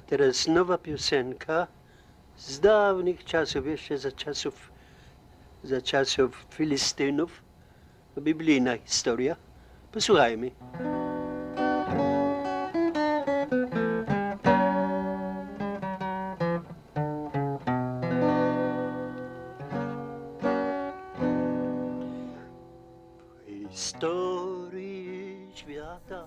Teraz nowa piosenka z dawnych czasów, jeszcze za czasów Filistynów. Biblijna historia. Posłuchajmy. Historii świata.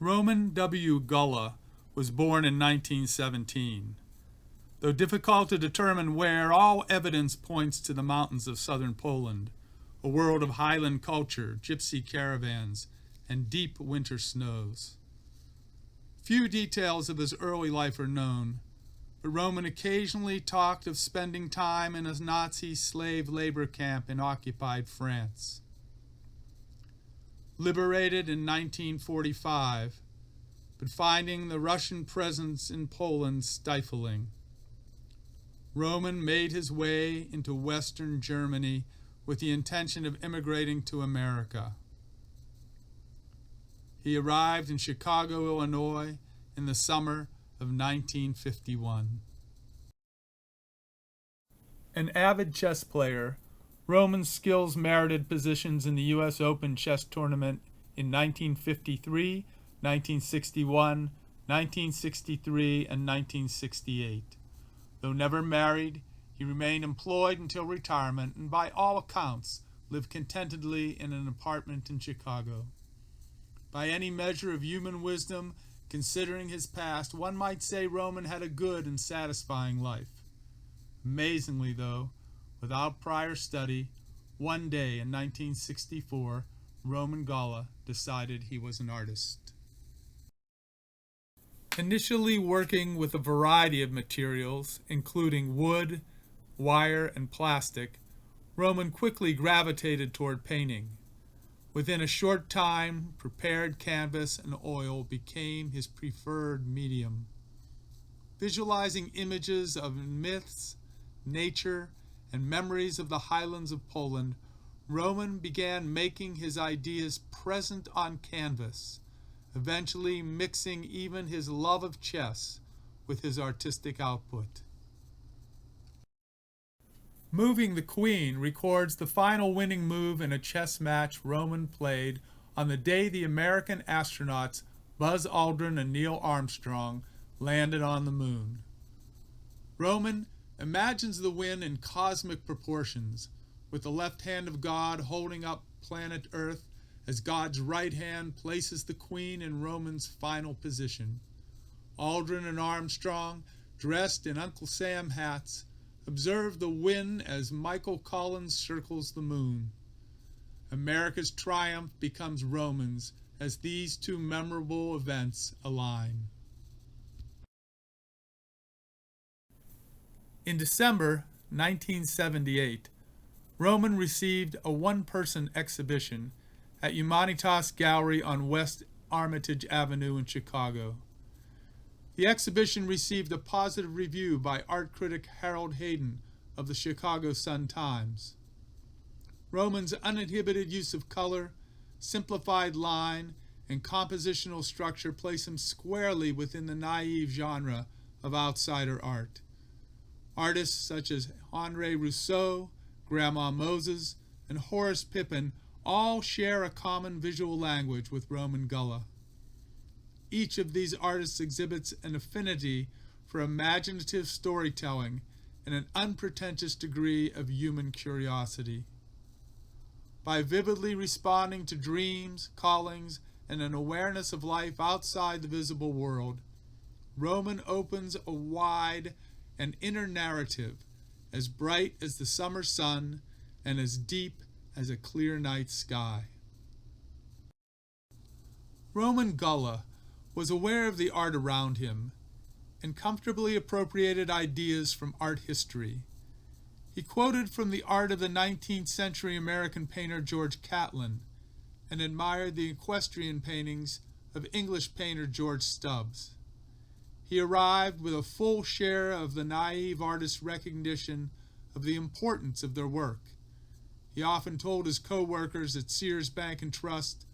Roman W. Golla was born in 1917. Though difficult to determine where, all evidence points to the mountains of southern Poland, a world of highland culture, gypsy caravans, and deep winter snows. Few details of his early life are known, but Roman occasionally talked of spending time in a Nazi slave labor camp in occupied France. Liberated in 1945, but finding the Russian presence in Poland stifling, Roman made his way into Western Germany with the intention of immigrating to America. He arrived in Chicago, Illinois in the summer of 1951. An avid chess player, Roman's skills merited positions in the U.S. Open chess tournament in 1953, 1961, 1963, and 1968. Though never married, he remained employed until retirement and by all accounts lived contentedly in an apartment in Chicago. By any measure of human wisdom, considering his past, one might say Roman had a good and satisfying life. Amazingly, though, without prior study, one day in 1964, Roman Golla decided he was an artist. Initially working with a variety of materials, including wood, wire, and plastic, Roman quickly gravitated toward painting. Within a short time, prepared canvas and oil became his preferred medium. Visualizing images of myths, nature, and memories of the highlands of Poland, Roman began making his ideas present on canvas, eventually mixing even his love of chess with his artistic output. Moving the Queen records the final winning move in a chess match Roman played on the day the American astronauts Buzz Aldrin and Neil Armstrong landed on the moon. Roman imagines the win in cosmic proportions, with the left hand of God holding up planet Earth as God's right hand places the Queen in Roman's final position. Aldrin and Armstrong, dressed in Uncle Sam hats, observe the win as Michael Collins circles the moon. America's triumph becomes Roman's as these two memorable events align. In December 1978, Roman received a one-person exhibition at Humanitas Gallery on West Armitage Avenue in Chicago. The exhibition received a positive review by art critic Harold Hayden of the Chicago Sun-Times. Roman's uninhibited use of color, simplified line, and compositional structure place him squarely within the naive genre of outsider art. Artists such as Henri Rousseau, Grandma Moses, and Horace Pippin all share a common visual language with Roman Golla. Each of these artists exhibits an affinity for imaginative storytelling and an unpretentious degree of human curiosity. By vividly responding to dreams, callings, and an awareness of life outside the visible world, Roman opens a wide and inner narrative as bright as the summer sun and as deep as a clear night sky. Roman Golla was aware of the art around him and comfortably appropriated ideas from art history. He quoted from the art of the 19th century American painter George Catlin and admired the equestrian paintings of English painter George Stubbs. He arrived with a full share of the naive artist's recognition of the importance of their work. He often told his co-workers at Sears Bank and Trust,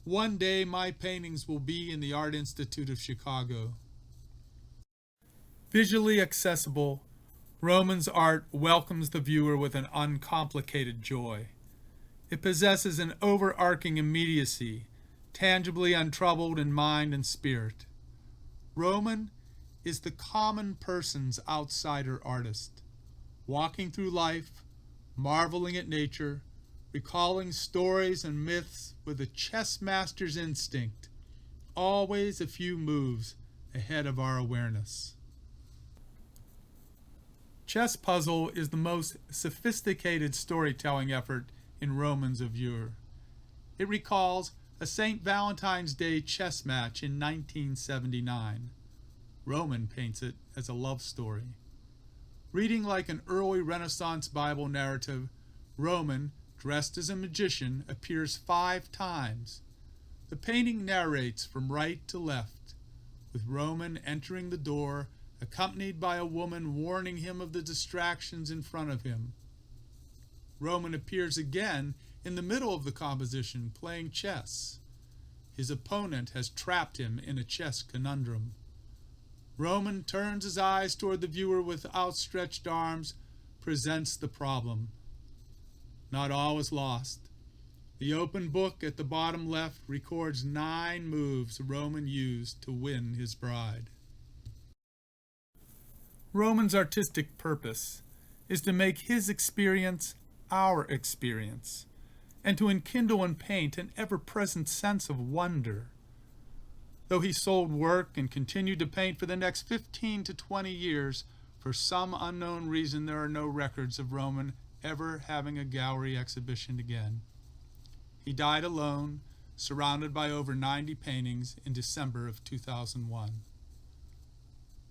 "One day my paintings will be in the Art Institute of Chicago." Visually accessible, Roman's art welcomes the viewer with an uncomplicated joy. It possesses an overarching immediacy, tangibly untroubled in mind and spirit. Roman is the common person's outsider artist, walking through life, marveling at nature, recalling stories and myths with a chess master's instinct, always a few moves ahead of our awareness. Chess Puzzle is the most sophisticated storytelling effort in Roman's Avure. It recalls a St. Valentine's Day chess match in 1979. Roman paints it as a love story. Reading like an early Renaissance Bible narrative, Roman, dressed as a magician, appears 5 times. The painting narrates from right to left, with Roman entering the door, accompanied by a woman warning him of the distractions in front of him. Roman appears again in the middle of the composition, playing chess. His opponent has trapped him in a chess conundrum. Roman turns his eyes toward the viewer with outstretched arms, presents the problem. Not all is lost. The open book at the bottom left records 9 moves Roman used to win his bride. Roman's artistic purpose is to make his experience our experience, and to enkindle and paint an ever-present sense of wonder. Though he sold work and continued to paint for the next 15 to 20 years, for some unknown reason there are no records of Roman ever having a gallery exhibition again. He died alone, surrounded by over 90 paintings, in December of 2001.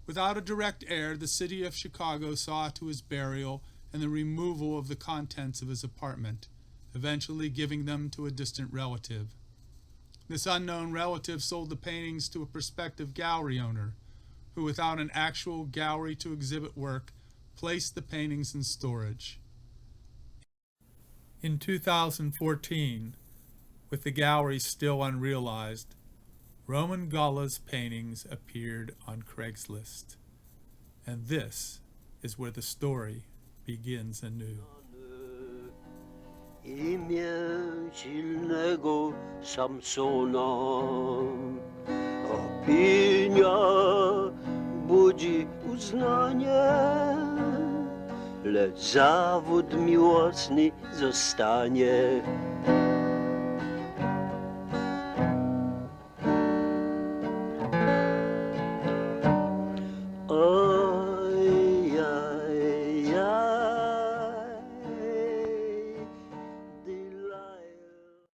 Without a direct heir, the city of Chicago saw to his burial and the removal of the contents of his apartment, eventually giving them to a distant relative. This unknown relative sold the paintings to a prospective gallery owner, who, without an actual gallery to exhibit work, placed the paintings in storage. In 2014, with the gallery still unrealized, Roman Golla's paintings appeared on Craigslist. And this is where the story begins anew. Imię silnego Samsona, opinia budzi uznanie, lecz zawód miłosny zostanie.